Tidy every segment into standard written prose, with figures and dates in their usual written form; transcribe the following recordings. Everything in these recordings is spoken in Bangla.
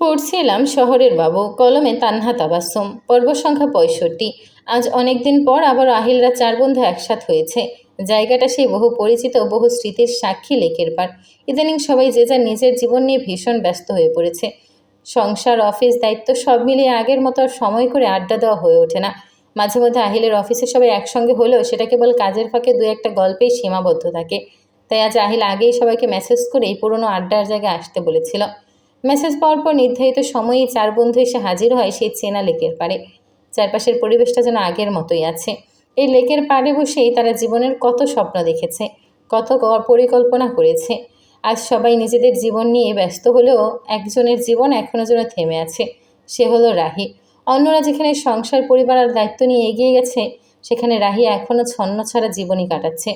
পড়ছিলাম শহরের বাবু, কলমে তান্হা তাবাসসুম, পর্ব সংখ্যা ৬৫। আজ অনেকদিন পর আবার আহিলরা চার বন্ধু একসাথ হয়েছে। জায়গাটা সেই বহু পরিচিত বহু স্মৃতির সাক্ষী লেকের পার। ইদানিং সবাই যে যার নিজের জীবন নিয়ে ভীষণ ব্যস্ত হয়ে পড়েছে। সংসার, অফিস, দায়িত্ব সব মিলিয়ে আগের মতো আর সময় করে আড্ডা দেওয়া হয়ে ওঠে না। মাঝে মধ্যে আহিলের অফিসে সবাই একসঙ্গে হলেও সেটা কেবল কাজের ফাঁকে দু একটা গল্পেই সীমাবদ্ধ থাকে। তাই আজ আহিল আগেই সবাইকে মেসেজ করে এই পুরনো আড্ডার জায়গায় আসতে বলেছিল। মেসেজ পাওয়ার পর নির্ধারিত সময়েই চার বন্ধু এসে হাজির হয় সেই চেনা লেকের পাড়ে। চারপাশের পরিবেশটা যেন আগের মতোই আছে। এই লেকের পাড়ে বসেই তারা জীবনের কত স্বপ্ন দেখেছে, কত পরিকল্পনা করেছে। আজ সবাই নিজেদের জীবন নিয়ে ব্যস্ত হলেও একজনের জীবন এখনও যেন থেমে আছে। সে হলো রাহি। অন্যরা যেখানে সংসার, পরিবার আর দায়িত্ব নিয়ে এগিয়ে গেছে, সেখানে রাহি এখনও ছন্ন ছাড়া জীবনই কাটাচ্ছে।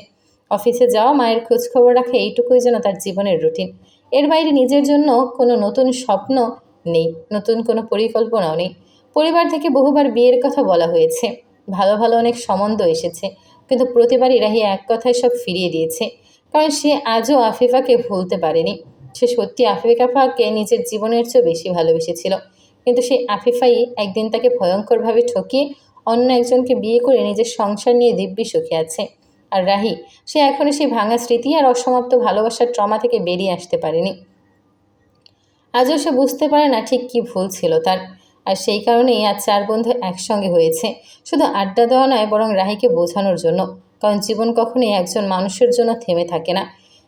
অফিসে যাওয়া, মায়ের খোঁজখবর রাখা, এইটুকুই যেন তার জীবনের রুটিন। এর বাইরে নিজের জন্য কোনো নতুন স্বপ্ন নেই, নতুন কোনো পরিকল্পনাও নেই। পরিবার থেকে বহুবার বিয়ের কথা বলা হয়েছে, ভালো ভালো অনেক সম্বন্ধ এসেছে, কিন্তু প্রতিবারই রাহি এক কথায় সব ফিরিয়ে দিয়েছে। কারণ সে আজও আফিফাকে ভুলতে পারেনি। সে সত্যি আফিফাকে নিজের জীবনের চেয়েও বেশি ভালোবেসেছিল, কিন্তু সেই আফিফাই একদিন তাকে ভয়ঙ্করভাবে ঠকিয়ে অন্য একজনকে বিয়ে করে নিজের সংসার নিয়ে দিব্যি সুখে আছে। আর রাহি, সে এখনও সেই ভাঙা স্মৃতি আর অসমাপ্ত ভালোবাসার ট্রমা থেকে বেরিয়ে আসতে পারেনি। আজও সে বুঝতে পারে না ঠিক কী ভুল ছিল তার। আর সেই কারণেই আজ চার বন্ধু একসঙ্গে হয়েছে, শুধু আড্ডা দেওয়া নয়, বরং রাহিকে বোঝানোর জন্য। কারণ জীবন কখনোই একজন মানুষের জন্য থেমে থাকে না।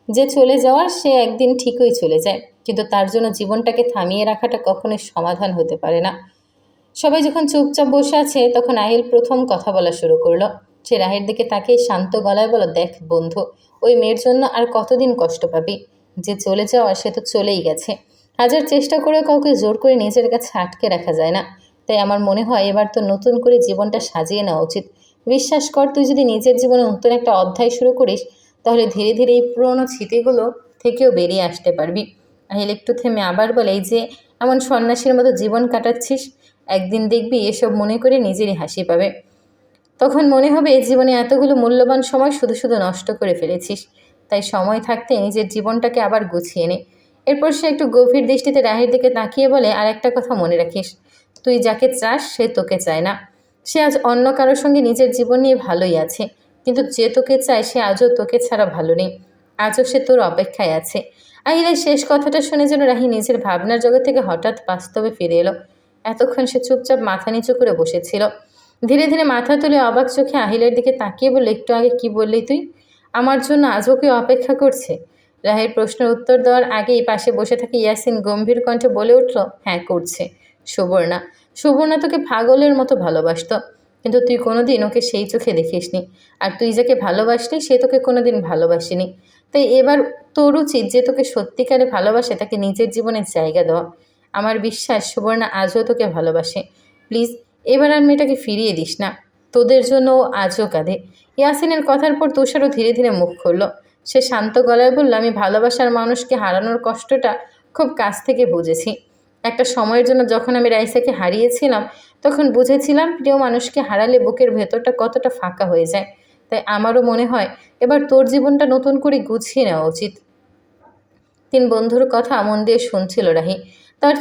যে চলে যাওয়ার সে একদিন ঠিকই চলে যায়, কিন্তু তার জন্য জীবনটাকে থামিয়ে রাখাটা কখনোই সমাধান হতে পারে না। সবাই যখন চুপচাপ বসে আছে, তখন আহিল প্রথম কথা বলা শুরু করলো। সে রাহের দিকে তাকিয়ে শান্ত গলায় বলল, দেখ বন্ধু, ওই মেয়ের জন্য আর কতদিন কষ্ট পাবি? যে চলে যাওয়ার সে তো চলেই গেছে। হাজার চেষ্টা করে কাউকে জোর করে নিজের কাছে আটকে রাখা যায় না। তাই আমার মনে হয় এবার তো নতুন করে জীবনটা সাজিয়ে নেওয়া উচিত। বিশ্বাস কর, তুই যদি নিজের জীবনে নতুন একটা অধ্যায় শুরু করিস, তাহলে ধীরে ধীরে এই পুরনো স্মৃতিগুলো থেকেও বেরিয়ে আসতে পারবি। আহিল একটু থেমে আবার বলে, এই যে এমন সন্ন্যাসীর মতো জীবন কাটাচ্ছিস, একদিন দেখবি এসব মনে করে নিজেরই হাসি পাবে। তখন মনে হবে জীবনে এতগুলো মূল্যবান সময় শুধু শুধু নষ্ট করে ফেলেছিস। তাই সময় থাকতে নিজের জীবনটাকে আবার গুছিয়ে নে। এরপর সে একটু গভীর দৃষ্টিতে রাহির দিকে তাকিয়ে বলে, আর একটা কথা মনে রাখিস, তুই যাকে চাস সে তোকে চায় না। সে আজ অন্য কারোর সঙ্গে নিজের জীবন নিয়ে ভালোই আছে, কিন্তু যে তোকে চায় সে আজও তোকে ছাড়া ভালো নেই। আজও সে তোর অপেক্ষায় আছে। আহিলের শেষ কথাটা শুনে যেন রাহি নিজের ভাবনার জগৎ থেকে হঠাৎ বাস্তবে ফিরে এলো। এতক্ষণ সে চুপচাপ মাথা নিচু করে বসেছিল। ধীরে ধীরে মাথা তুলে অবাক চোখে আহিলের দিকে তাকিয়ে বলল, একটু আগে কি বললি তুই? আমার জন্য আজও কেউ অপেক্ষা করছে? রাহের প্রশ্নের উত্তর দেওয়ার আগেই পাশে বসে থাকে ইয়াসিন গম্ভীর কণ্ঠে বলে উঠল, হ্যাঁ করছে। সুবর্ণা। সুবর্ণা তোকে পাগলের মতো ভালোবাসত, কিন্তু তুই কোনোদিন ওকে সেই চোখে দেখিসনি। আর তুই যাকে ভালোবাসলি সে তোকে কোনোদিন ভালোবাসেনি। তাই এবার তোর উচিত যে তোকে সত্যিকারে ভালোবাসে তাকে নিজের জীবনের জায়গা দেওয়া। আমার বিশ্বাস সুবর্ণা আজও তোকে ভালোবাসে। প্লিজ এবার আর মেয়েটাকে ফিরিয়ে দিস না। তোদের জন্য ও আজও কাঁদে। ইয়াসিনের কথার পর তুষারও ধীরে ধীরে মুখ খুলল। সে শান্ত গলায় বলল, আমি ভালোবাসার মানুষকে হারানোর কষ্টটা খুব কাছ থেকে বুঝেছি। একটা সময়ের জন্য যখন আমি রাইসাকে হারিয়েছিলাম, তখন বুঝেছিলাম প্রিয় মানুষকে হারালে বুকের ভেতরটা কতটা ফাঁকা হয়ে যায়। তাই আমারও মনে হয় এবার তোর জীবনটা নতুন করে গুছিয়ে নেওয়া উচিত। তিন বন্ধুর কথা মন দিয়ে শুনছিল রাহি। তার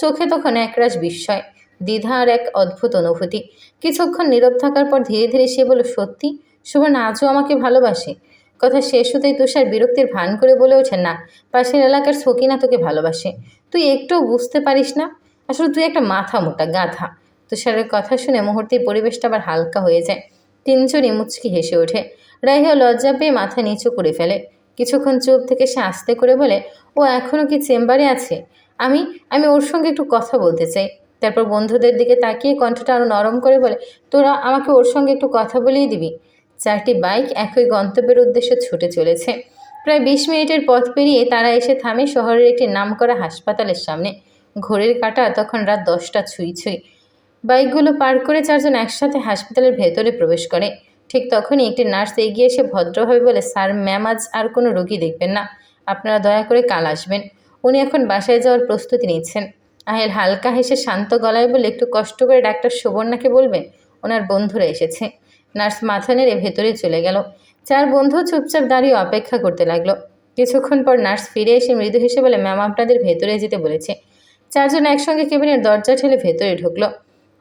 চোখে তখন একরাশ বিস্ময়, দ্বিধা আর এক অদ্ভুত অনুভূতি। কিছুক্ষণ নীরব থাকার পর ধীরে ধীরে সে বলল, সত্যি সুবর্ণা আজও আমাকে ভালোবাসে? কথা শেষ হতেই তুষার বিরক্তির ভান করে বলে ওঠে, না, পাশের এলাকার সকিনা তোকে ভালোবাসে। তুই একটুও বুঝতে পারিস না? আসলে তুই একটা মাথা মোটা গাধা। তুষারের কথা শুনে মুহূর্তেই পরিবেশটা আবার হালকা হয়ে যায়। তিনজনই মুচকি হেসে ওঠে। রাহিও লজ্জা পেয়ে মাথা নিচু করে ফেলে। কিছুক্ষণ চুপ থেকে সে আস্তে করে বলে, ও এখনও কি চেম্বারে আছে? আমি আমি ওর সঙ্গে একটু কথা বলতে চাই। তারপর বন্ধুদের দিকে তাকিয়ে কণ্ঠটা আরও নরম করে বলে, তোরা আমাকে ওর সঙ্গে একটু কথা বলেই দিবি। চারটি বাইক একই গন্তব্যের উদ্দেশ্যে ছুটে চলেছে। প্রায় ২০ মিনিটের পথ পেরিয়ে তারা এসে থামে শহরের একটি নামকরা হাসপাতালের সামনে। ঘড়ির কাঁটা তখন রাত ১০টা ছুঁই ছুঁই। বাইকগুলো পার করে চারজন একসাথে হাসপাতালের ভেতরে প্রবেশ করে। ঠিক তখনই একটি নার্স এগিয়ে এসে ভদ্রভাবে বলে, স্যার, ম্যাম আজ আর কোনো রোগী দেখবেন না। আপনারা দয়া করে কাল আসবেন। উনি এখন বাসায় যাওয়ার প্রস্তুতি নিচ্ছেন। আহিল হালকা হেসে শান্ত গলায় বলে, একটু কষ্ট করে ডাক্তার সুবর্ণাকে বলবেন ওনার বন্ধুরা এসেছে। নার্স মাথা নেড়ে ভেতরে চলে গেল। চার বন্ধু চুপচাপ দাঁড়িয়ে অপেক্ষা করতে লাগলো। কিছুক্ষণ পর নার্স ফিরে এসে মৃদু হেসে বলে, ম্যাম আপনাদের ভেতরে যেতে বলেছে। চারজন একসঙ্গে কেবিনের দরজা ঠেলে ভেতরে ঢুকলো।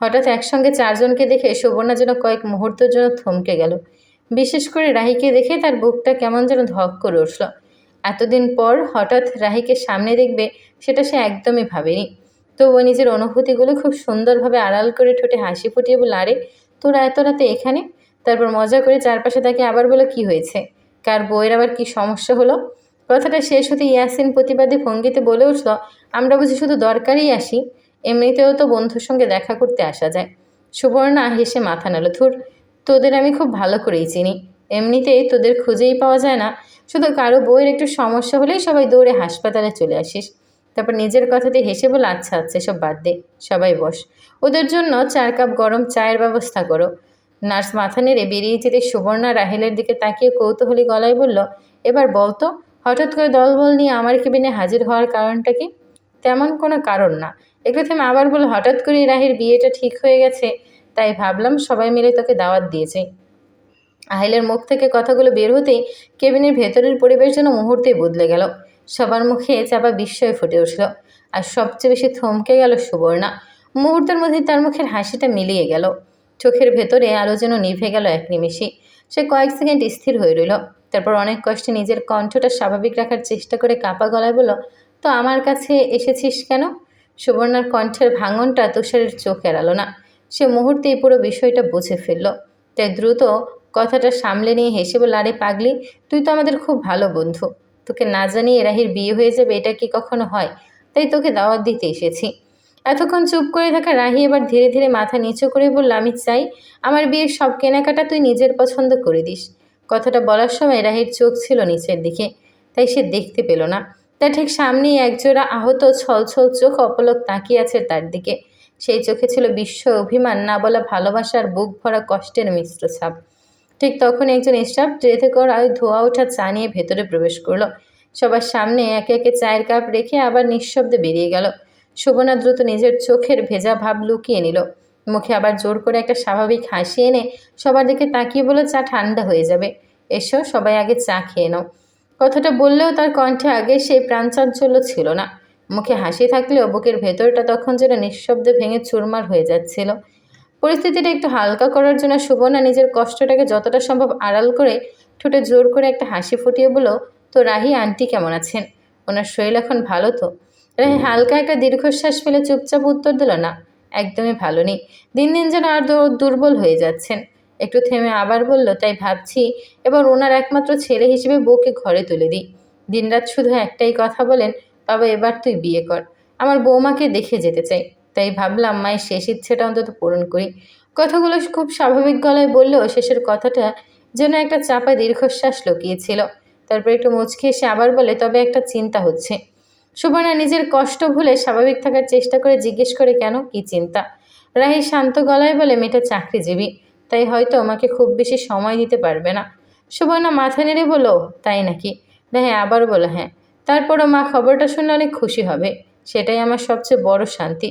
হঠাৎ একসঙ্গে চারজনকে দেখে সুবর্ণা যেন কয়েক মুহূর্তের জন্য থমকে গেল। বিশেষ করে রাহিকে দেখে তার বুকটা কেমন যেন ধক করে উঠল। এতদিন পর হঠাৎ রাহিকে সামনে দেখবে সেটা সে একদমই ভাবেনি। তবুও নিজের অনুভূতিগুলো খুব সুন্দরভাবে আড়াল করে ঠোঁটে হাসি ফুটিয়ে বলল, আরে তোরা এত রাতে এখানে? তারপর মজা করে চারপাশে তাকে আবার বলো, কি হয়েছে, কার বউয়ের আবার কি সমস্যা হলো? কথাটা শেষ হতে ইয়াসিন প্রতিবাদী ভঙ্গিতে বলে উঠল, আমরা বুঝি শুধু দরকারেই আসি, এমনিতেও তো বন্ধুর সঙ্গে দেখা করতে আসা যায়। সুবর্ণা হেসে মাথা নাড়ল, ধুর, তোদের আমি খুব ভালো করেই চিনি, এমনিতেই তোদের খুঁজেই পাওয়া যায় না, শুধু কারো বউয়ের একটু সমস্যা হলেই সবাই দৌড়ে হাসপাতালে চলে আসিস। তারপর নিজের কথাতে হেসে বলে, আচ্ছা আচ্ছা সব বাদ দে, সবাই বস, ওদের জন্য 4 কাপ গরম চায়ের ব্যবস্থা করো। নার্স মাথা নেড়ে বেরিয়ে যেতে সুবর্ণা রাহেলের দিকে তাকিয়ে কৌতূহলী গলায় বলল, এবার বল তো, হঠাৎ করে দলবল নিয়ে আমার কেবিনে হাজির হওয়ার কারণটা কি? তেমন কোনো কারণ না। একটু থেমে আবার বলল, হঠাৎ করেই রাহির বিয়েটা ঠিক হয়ে গেছে, তাই ভাবলাম সবাই মিলে তোকে দাওয়াত দিয়েছে। আহিলের মুখ থেকে কথাগুলো বের হতেই কেবিনের ভেতরের পরিবেশ যেন মুহূর্তেই বদলে গেল। সবার মুখে চাপা বিস্ময় ফুটে উঠল। আর সবচেয়ে বেশি থমকে গেল সুবর্ণা। মুহূর্তের মধ্যেই তার মুখের হাসিটা মিলিয়ে গেল। চোখের ভেতরে আলো যেন নিভে গেল এক নিমেষেই। সে কয়েক সেকেন্ড স্থির হয়ে রইল। তারপর অনেক কষ্টে নিজের কণ্ঠটা স্বাভাবিক রাখার চেষ্টা করে কাঁপা গলায় বলল, তো আমার কাছে এসেছিস কেন? সুবর্ণার কণ্ঠের ভাঙনটা তুষারের চোখ এড়ালো না। সে মুহূর্তেই পুরো বিষয়টা বুঝে ফেলল। তাই দ্রুত কথাটা সামলে নিয়ে হেসে বলল, আরে পাগলি, তুই তো আমাদের খুব ভালো বন্ধু, তোকে না জানিয়ে রাহির বিয়ে হয়ে যাবে এটা কি কখনো হয়? তাই তোকে দাওয়াত দিতে এসেছি। এতক্ষণ চুপ করে থাকা রাহি এবার ধীরে ধীরে মাথা নিচু করে বলল, আমি চাই আমার বিয়ের সব কেনাকাটা তুই নিজের পছন্দ করে দিস। কথাটা বলার সময় রাহির চোখ ছিল নিচের দিকে, তাই সে দেখতে পেল না। তার ঠিক সামনেই একজোড়া আহত ছলছল চোখ অপলক তাকিয়ে আছে তার দিকে। সেই চোখে ছিল বিস্ময়, অভিমান, না বলা ভালোবাসার বুক ভরা কষ্টের মিশ্র ছাপ। ঠিক তখন একজন স্টাফ ট্রেতে করা ধোয়া ওঠা চা নিয়ে ভেতরে প্রবেশ করলো। সবার সামনে একে একে চায়ের কাপ রেখে আবার নিঃশব্দে বেরিয়ে গেল। শোভনা দ্রুত নিজের চোখের ভেজা ভাব লুকিয়ে নিল। মুখে আবার জোর করে একটা স্বাভাবিক হাসি এনে সবার দিকে তাকিয়ে বলল, চা ঠান্ডা হয়ে যাবে, এসো সবাই আগে চা খেয়ে নাও। কথাটা বললেও তার কণ্ঠে আগে সেই প্রাণচাঞ্চল্য ছিল না। মুখে হাসি থাকলেও বুকের ভেতরটা তখন যেন নিঃশব্দে ভেঙে চুরমার হয়ে যাচ্ছিল। পরিস্থিতিটা একটু হালকা করার জন্য সুবর্ণা নিজের কষ্টটাকে যতটা সম্ভব আড়াল করে ঠোঁটে জোর করে একটা হাসি ফুটিয়ে বলল, তো রাহি আন্টি কেমন আছেন? ওনার শরীর এখন ভালো তো? রাহি হালকা একটা দীর্ঘশ্বাস ফেলে চুপচাপ উত্তর দিল, না, একদমই ভালো নেই, দিন দিন যেন আর দুর্বল হয়ে যাচ্ছেন। একটু থেমে আবার বলল, তাই ভাবছি এবার ওনার একমাত্র ছেলে হিসেবে বউকে ঘরে তুলে দিই। দিনরাত শুধু একটাই কথা বলেন, বাবা এবার তুই বিয়ে কর, আমার বৌমাকে দেখে যেতে চাই, তাই ভাবলাম মায়ের শেষ ইচ্ছেটা অন্তত পূরণ করি। কথাগুলো খুব স্বাভাবিক গলায় বললেও শেষের কথাটা যেন একটা চাপা দীর্ঘশ্বাস লুকিয়েছিল। তারপর একটু মুচকি এসে আবার বলে, তবে একটা চিন্তা হচ্ছে। সুবর্ণা নিজের কষ্ট ভুলে স্বাভাবিক থাকার চেষ্টা করে জিজ্ঞেস করে, কেন, কি চিন্তা? রাহি শান্ত গলায় বলে, মেয়েটা চাকরিজীবী, তাই হয়তো আমাকে খুব বেশি সময় দিতে পারবে না। সুবর্ণা মাথা নেড়ে বলল, তাই নাকি? রাহি আবার বলো, হ্যাঁ। তারপরও মা খবরটা শুনলে অনেক খুশি হবে, সেটাই আমার সবচেয়ে বড় শান্তি।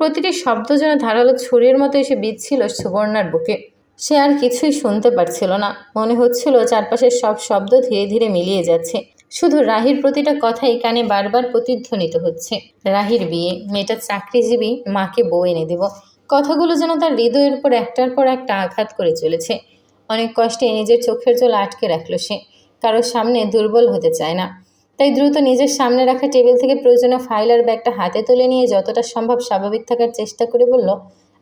প্রতিটি শব্দ যেন ধারালো ছুরির মতো এসে বিঁধছিল সুবর্ণার বুকে। সে আর কিছুই শুনতে পারছিল না। মনে হচ্ছিল চারপাশের সব শব্দ ধীরে ধীরে মিলিয়ে যাচ্ছে। শুধু রাহির প্রতিটা কথাই কানে বারবার প্রতিধ্বনিত হচ্ছে। রাহির বিয়ে, মেয়েটা চাকরিজীবী, মাকে বউ এনে দেব। কথাগুলো যেন তার হৃদয়ের উপর একটার পর একটা আঘাত করে চলেছে। অনেক কষ্টে নিজের চোখের জল আটকে রাখল সে। কারোর সামনে দুর্বল হতে চায় না। তাই দ্রুত নিজের সামনে রাখা টেবিল থেকে প্রয়োজনীয় ফাইল আর ব্যাগটা হাতে তুলে নিয়ে যতটা সম্ভব স্বাভাবিক থাকার চেষ্টা করে বলল,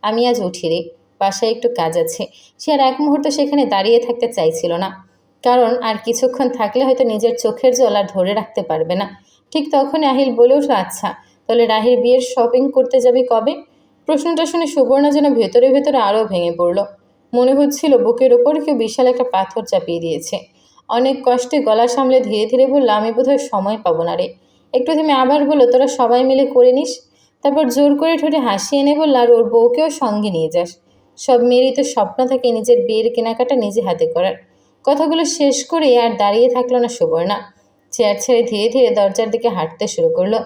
আমি আজ উঠি রে, বাসায় একটু কাজ আছে। সে আর এক মুহূর্ত সেখানে দাঁড়িয়ে থাকতে চাইছিল না, কারণ আর কিছুক্ষণ থাকলে হয়তো নিজের চোখের জল আর ধরে রাখতে পারবে না। ঠিক তখনই আহিল বলে উঠল, আচ্ছা তাহলে রাহির বিয়ের শপিং করতে যাবি কবে? প্রশ্নটা শুনে সুবর্ণা যেন ভেতরে ভেতরে আরও ভেঙে পড়ল। মনে হচ্ছিল বুকের ওপর কেউ বিশাল একটা পাথর চাপিয়ে দিয়েছে। অনেক কষ্টে গলা সামলে ধীরে ধীরে বলল, আমি বোধহয় সময় পাবো না রে। একটু থেমে আবার বললো, তোরা সবাই মিলে করে নিস। তারপর জোর করে ঠোঁটে হাসি এনে বলল, আর ওর বউকেও সঙ্গে নিয়ে যাস। সব মেয়েরই তো স্বপ্ন থাকে নিজের বিয়ের কেনাকাটা নিজে হাতে করার। কথাগুলো শেষ করে আর দাঁড়িয়ে থাকলো না সুবর্ণা। চেয়ার ছেড়ে ধীরে ধীরে দরজার দিকে হাঁটতে শুরু করলো।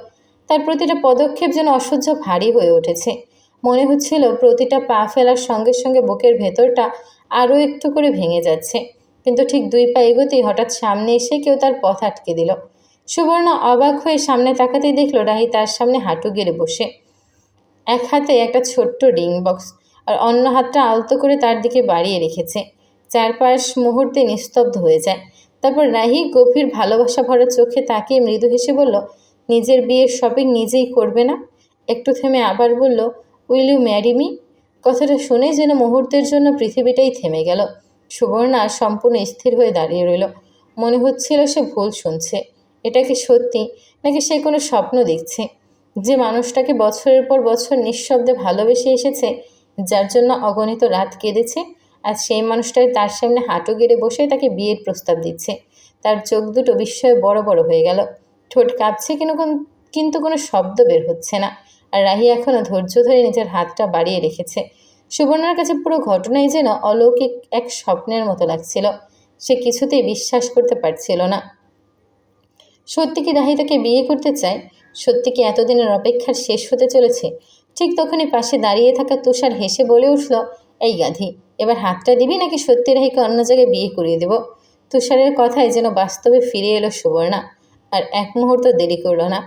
তার প্রতিটা পদক্ষেপ যেন অসহ্য ভারী হয়ে উঠেছে। মনে হচ্ছিল প্রতিটা পা ফেলার সঙ্গে সঙ্গে বুকের ভেতরটা আরও একটু করে ভেঙে যাচ্ছে। কিন্তু ঠিক 2 পা এগোতেই হঠাৎ সামনে এসে কেউ তার পথ আটকে দিল। সুবর্ণা অবাক হয়ে সামনে তাকাতেই দেখলো রাহি তার সামনে হাঁটু গেড়ে বসে, এক হাতে একটা ছোট্ট রিং বক্স আর অন্য হাতটা আলতো করে তার দিকে বাড়িয়ে রেখেছে। চারপাশ মুহূর্তে নিস্তব্ধ হয়ে যায়। তারপর রাহি গভীর ভালোবাসা ভরা চোখে তাকিয়ে মৃদু হেসে বলল, নিজের বিয়ের শপিং নিজেই করবে না? একটু থেমে আবার বলল, উইল ইউ ম্যারি মি? কথাটা শুনে যেন মুহূর্তের জন্য পৃথিবীটাই থেমে গেল। সুবর্ণা সম্পূর্ণ স্থির হয়ে দাঁড়িয়ে রইল। মনে হচ্ছিল সে ভুল শুনছে। এটা কি সত্যি, নাকি সে কোনো স্বপ্ন দেখছে? যে মানুষটাকে বছরের পর বছর নিঃশব্দে ভালোবেসে এসেছে, যার জন্য অগণিত রাত কেঁদেছে, আর সেই মানুষটাই তার সামনে হাঁটু গেড়ে বসে তাকে বিয়ের প্রস্তাব দিচ্ছে। তার চোখ দুটো বিস্ময়ে বড় বড় হয়ে গেল। ঠোঁট কাঁপছে কিন্তু কোনো শব্দ বের হচ্ছে না। আর রাহি এখনও ধৈর্য ধরে নিজের হাতটা বাড়িয়ে রেখেছে। সুবর্ণার কাছে পুরো ঘটনাই যেন অলৌকিক এক স্বপ্নের মতো লাগছিল। সে কিছুতেই বিশ্বাস করতে পারছিল না। সত্যি কি রাহি তাকে বিয়ে করতে চায়? সত্যি কি এতদিনের অপেক্ষার শেষ হতে চলেছে? ঠিক তখনই পাশে দাঁড়িয়ে থাকা তুষার হেসে বলে উঠল, এই গাধি, এবার হাতটা দিবি নাকি সত্যি রাহিকে অন্য জায়গায় বিয়ে করিয়ে দেব? তুষারের কথায় যেন বাস্তবে ফিরে এলো সুবর্ণা। আর এক মুহূর্ত দেরি করল না।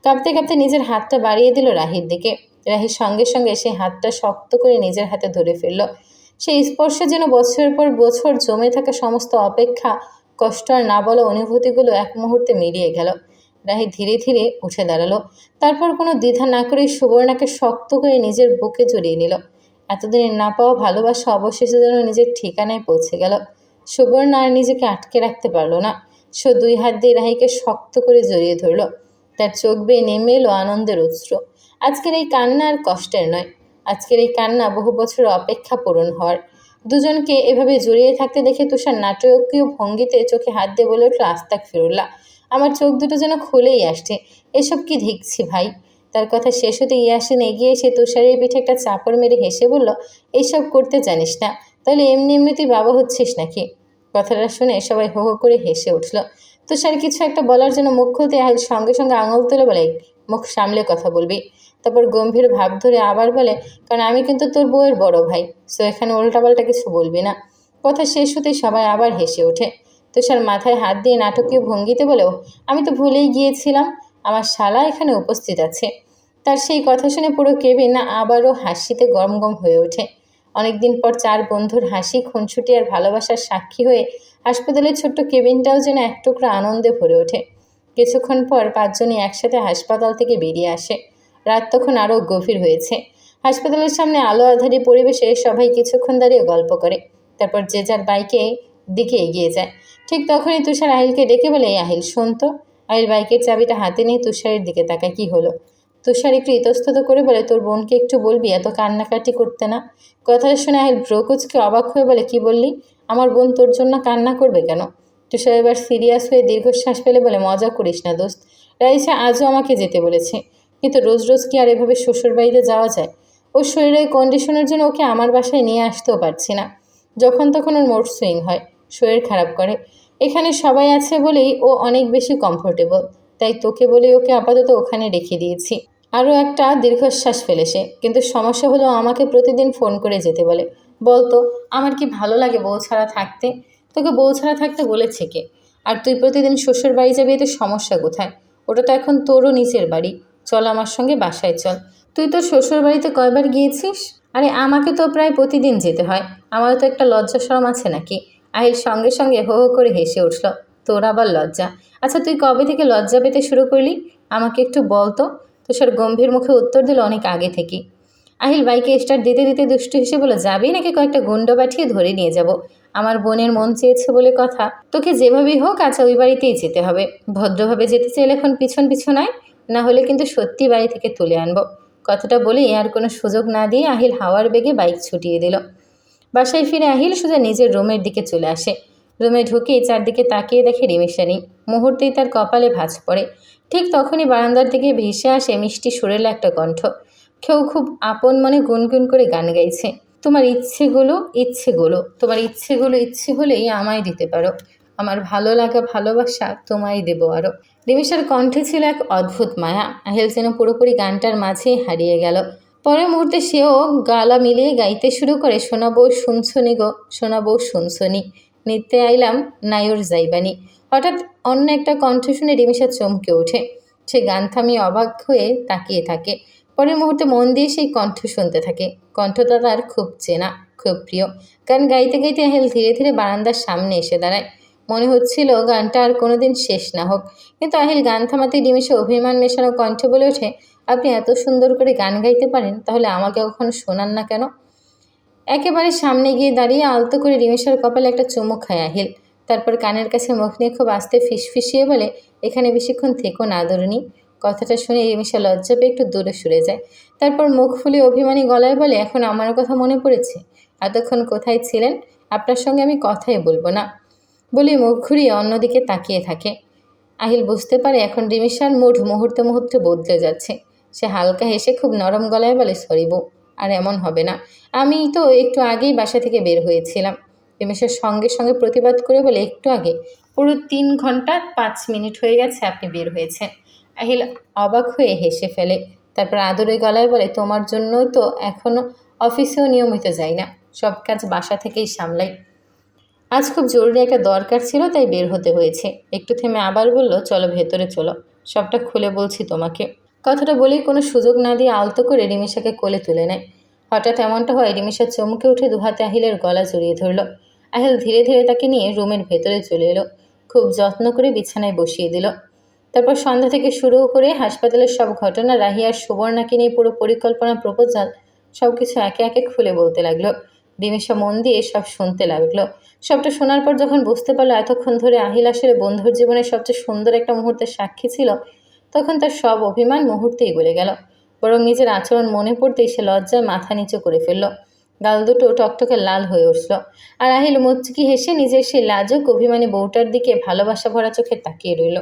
কাঁপতে কাঁপতে নিজের হাতটা বাড়িয়ে দিল রাহির দিকে। রাহির সঙ্গে সঙ্গে সেই হাতটা শক্ত করে নিজের হাতে ধরে ফেলল। সেই স্পর্শে যেন বছরের পর বছর জমে থাকা সমস্ত অপেক্ষা, কষ্ট আর না বলা অনুভূতিগুলো এক মুহূর্তে মিলিয়ে গেল। রাহি ধীরে ধীরে উঠে দাঁড়ালো। তারপর কোনো দ্বিধা না করেই সুবর্ণাকে শক্ত করে নিজের বুকে জড়িয়ে নিল। এতদিনের না পাওয়া ভালোবাসা অবশেষে যেন নিজের ঠিকানায় পৌঁছে গেল। সুবর্ণা আর নিজেকে আটকে রাখতে পারল না। সে দুই হাত দিয়ে রাহিকে শক্ত করে জড়িয়ে ধরল। তার চোখ বেয়ে নেমে এলো আনন্দের অশ্রু। আজকের এই কান্না আর কষ্টের নয়। আজকের এই কান্না বহু বছর অপেক্ষা পূরণ হওয়ার। দুজনকে এভাবে জড়িয়ে থাকতে দেখে তুষার নাটকীয় ভঙ্গিতে চোখে হাত দিয়ে বলে উঠল, আস্তাক ফিরুল্লাহ, আমার চোখ দুটো যেন খুলেই আসছে। এসব কি দেখছি ভাই? তার কথা শেষ হতে ইয়াসিন এগিয়ে এসে তুষারের পিঠে একটা চাপড় মেরে হেসে বলল, এইসব করতে জানিস না? তাহলে এমনি এমনি তুই বাবা হচ্ছিস নাকি? কথাটা শুনে সবাই হো হো করে হেসে উঠল। তুষার কিছু একটা বলার জন্য মুখ খুলতে আহিল সঙ্গে সঙ্গে আঙুল তুলে বলে, মুখ সামলে কথা বলবি। তারপর গম্ভীর ভাব ধরে আবার বলে, কারণ আমি কিন্তু তোর বউয়ের বড় ভাই, সো এখানে উল্টাপাল্টা কিছু বলবি না। কথা শেষ হতেই সবাই আবার হেসে ওঠে। তুষার মাথায় হাত দিয়ে নাটকীয় ভঙ্গিতে বলেও, আমি তো ভুলেই গিয়েছিলাম, আমার শালা এখানে উপস্থিত আছে। তার সেই কথা শুনে পুরো কেবিন আবারও হাসিতে গমগম হয়ে ওঠে। অনেকদিন পর চার বন্ধুর হাসি, খুনসুটি আর ভালোবাসার সাক্ষী হয়ে হাসপাতালের ছোট্ট কেবিনটাও যেন এক টুকরো আনন্দে ভরে ওঠে। কিছুক্ষণ পর পাঁচজনই একসাথে হাসপাতাল থেকে বেরিয়ে আসে। রাত তখন আরও গভীর হয়েছে। হাসপাতালের সামনে আলো আঁধারি পরিবেশে সবাই কিছুক্ষণ দাঁড়িয়ে গল্প করে। তারপর যে যার বাইকে দিকে এগিয়ে যায়। ঠিক তখনই তুষার আহিলকে ডেকে বলে, এই আহিল শোন তো। আহিল বাইকের চাবিটা হাতে নিয়ে তুষারের দিকে তাকায়, কি হলো? তুষার একটু ইতস্তত করে বলে, তোর বোনকে একটু বলবি এত কান্নাকাটি করতে না। কথাটা শুনে আহিল ব্রকুচকে অবাক হয়ে বলে, কি বললি? আমার বোন তোর জন্য কান্না করবে কেন? তুষার এবার সিরিয়াস হয়ে দীর্ঘশ্বাস ফেলে বলে, মজা করিস না দোস্ত। রাইসা আজও আমাকে যেতে বলেছে, কিন্তু রোজ রোজ কি আর এভাবে শ্বশুর বাড়িতে যাওয়া যায়? ওর শরীরের কন্ডিশনের জন্য ওকে আমার বাসায় নিয়ে আসতেও পারছি না। যখন তখন ওর মোড সুইং হয়, শরীর খারাপ করে। এখানে সবাই আছে বলেই ও অনেক বেশি কমফোর্টেবল, তাই তোকে বলে ওকে আপাতত ওখানে রেখে দিয়েছি। আরও একটা দীর্ঘশ্বাস ফেলে সে, কিন্তু সমস্যা হলো আমাকে প্রতিদিন ফোন করে যেতে বলে। বলতো, আমার কি ভালো লাগে বউ ছাড়া থাকতে? তোকে বউ ছাড়া থাকতে বলেছে কে? আর তুই প্রতিদিন শ্বশুর বাড়ি যাবি, এতে সমস্যা কোথায়? ওটা তো এখন তোরও নিচের বাড়ি। চল আমার সঙ্গে বাসায় চল। তুই তোর শ্বশুর বাড়িতে কয়বার গিয়েছিস? আরে আমাকে তো প্রায় প্রতিদিন যেতে হয়, আমারও তো একটা লজ্জা শরম আছে নাকি? আহিল সঙ্গে সঙ্গে হো হো করে হেসে উঠল। তোর আবার লজ্জা? আচ্ছা তুই কবে থেকে লজ্জা পেতে শুরু করলি? আমাকে একটু বল তো। তুষার গম্ভীর মুখে উত্তর দিল, অনেক আগে থেকেই। আহিল বাইকে স্টার্ট দিতে দিতে দুষ্টু হেসে বলে, যাবি নাকি কয়েকটা গুন্ডা পাঠিয়ে ধরে নিয়ে যাব? আমার বোনের মন চেয়েছে বলে কথা, তোকে যেভাবেই হোক আচ্ছা ওই বাড়িতেই যেতে হবে। ভদ্রভাবে যেতে চাইলে এখন পিছন পিছন আয়, না হলে কিন্তু সত্যি বাড়ি থেকে তুলে আনবো। কথাটা বলেই আর কোনো সুযোগ না দিয়ে আহিল হাওয়ার বেগে বাইক ছুটিয়ে দিল। বাসায় ফিরে আহিল সোজা নিজের রুমের দিকে চলে আসে। রুমে ঢুকেই চারদিকে তাকিয়ে দেখে রিমিশা নেই। মুহূর্তেই তার কপালে ভাঁজ পড়ে। ঠিক তখনই বারান্দার দিকে ভেসে আসে মিষ্টি সুরেলা একটা কণ্ঠ। কেউ খুব আপন মনে গুনগুন করে গান গাইছে, তোমার ইচ্ছেগুলো ইচ্ছেগুলো, তোমার ইচ্ছেগুলো ইচ্ছে হলেই আমায় দিতে পারো, আমার ভালো লাগা ভালোবাসা তোমায় দেবো আরও। রিমিশার কণ্ঠে ছিল এক অদ্ভুত মায়া। আহিল যেন পুরোপুরি গানটার মাঝেই হারিয়ে গেল। পরের মুহূর্তে সেও গালা মিলিয়ে গাইতে শুরু করে, শোনা বউ শুনছনি গো, শোনা বউ শুনছনি, নিতে আইলাম নায়র যাইবানি। হঠাৎ অন্য একটা কণ্ঠ শুনে রিমিশা চমকে ওঠে। সে গান থামিয়ে অবাক হয়ে তাকিয়ে থাকে। পরের মুহূর্তে মন দিয়ে সেই কণ্ঠ শুনতে থাকে। কণ্ঠটা তার খুব চেনা, খুব প্রিয়। গান গাইতে গাইতে আহিল ধীরে ধীরে বারান্দার সামনে এসে দাঁড়ায়। মনে হচ্ছিল গানটা আর কোনোদিন শেষ না হোক, কিন্তু আহিল গান থামাতে রিমিশা অভিমান মেশানো কণ্ঠে বলে ওঠে, আপনি এত সুন্দর করে গান গাইতে পারেন, তাহলে আমাকে কখনো শোনান না কেন? একেবারে সামনে গিয়ে দাঁড়িয়ে আলতো করে রিমিশার কপালে একটা চুমুক খায় আহিল। তারপর কানের কাছে মুখ নিয়ে খুব আস্তে ফিসফিসিয়ে বলে, এখানে বেশিক্ষণ থেকো না আদরণী। কথাটা শুনে রিমিশা লজ্জা পেয়ে একটু দূরে সরে যায়। তারপর মুখ ফুলিয়ে অভিমানী গলায় বলে, এখন আমার কথা মনে পড়েছে? এতক্ষণ কোথায় ছিলেন? আপনার সঙ্গে আমি কথাই বলবো না। বলে মুখ ঘুরিয়ে অন্যদিকে তাকিয়ে থাকে। আহিল বুঝতে পারে এখন রিমিশার মুড মুহূর্তে মুহূর্তে বদলে যাচ্ছে। সে হালকা হেসে খুব নরম গলায় বলে, সরি বউ, আর এমন হবে না। আমি তো একটু আগেই বাসা থেকে বের হয়েছিলাম। রিমিশার সঙ্গে সঙ্গে প্রতিবাদ করে বলে, একটু আগে? পুরো 3 ঘন্টা 5 মিনিট হয়ে গেছে আপনি বের হয়েছেন। আহিল অবাক হয়ে হেসে ফেলে। তারপর আদরে গলায় বলে, তোমার জন্য তো এখনও অফিসেও নিয়মিত যাই না, সব কাজ বাসা থেকেই সামলাই। আজ খুব জরুরি একটা দরকার ছিল, তাই বের হতে হয়েছে। একটু থেমে আবার বলল, চলো ভেতরে চলো, সবটা খুলে বলছি তোমাকে। কথাটা বলেই কোনো সুযোগ না দিয়ে আলতো করে রিমিশাকে কোলে তুলে নেয়। হঠাৎ এমনটা হয় রিমিশা চমকে উঠে দুহাতে আহিলের গলা জড়িয়ে ধরল। আহিল ধীরে ধীরে তাকে নিয়ে রুমের ভেতরে চলে এলো। খুব যত্ন করে বিছানায় বসিয়ে দিল। তারপর সন্ধ্যা থেকে শুরু করে হাসপাতালের সব ঘটনা, রাহি আর সুবর্ণাকে নিয়ে পুরো পরিকল্পনা, প্রপোজাল সব কিছু একে একে খুলে বলতে লাগলো। রিমিশা মন দিয়ে সব শুনতে লাগলো। সবটা শোনার পর যখন বুঝতে পারলো এতক্ষণ ধরে আহিল আসলে বন্ধুর জীবনের সবচেয়ে সুন্দর একটা মুহূর্তের সাক্ষী ছিল, তখন তার সব অভিমান মুহূর্তেই গলে গেল। বরং নিজের আচরণ মনে পড়তেই সে লজ্জায় মাথা নিচু করে ফেলল। গাল দুটো টকটকে লাল হয়ে উঠল। আর আহিল মুচকি হেসে নিজের সেই লাজুক অভিমানী বউটার দিকে ভালোবাসা ভরা চোখে তাকিয়ে রইল।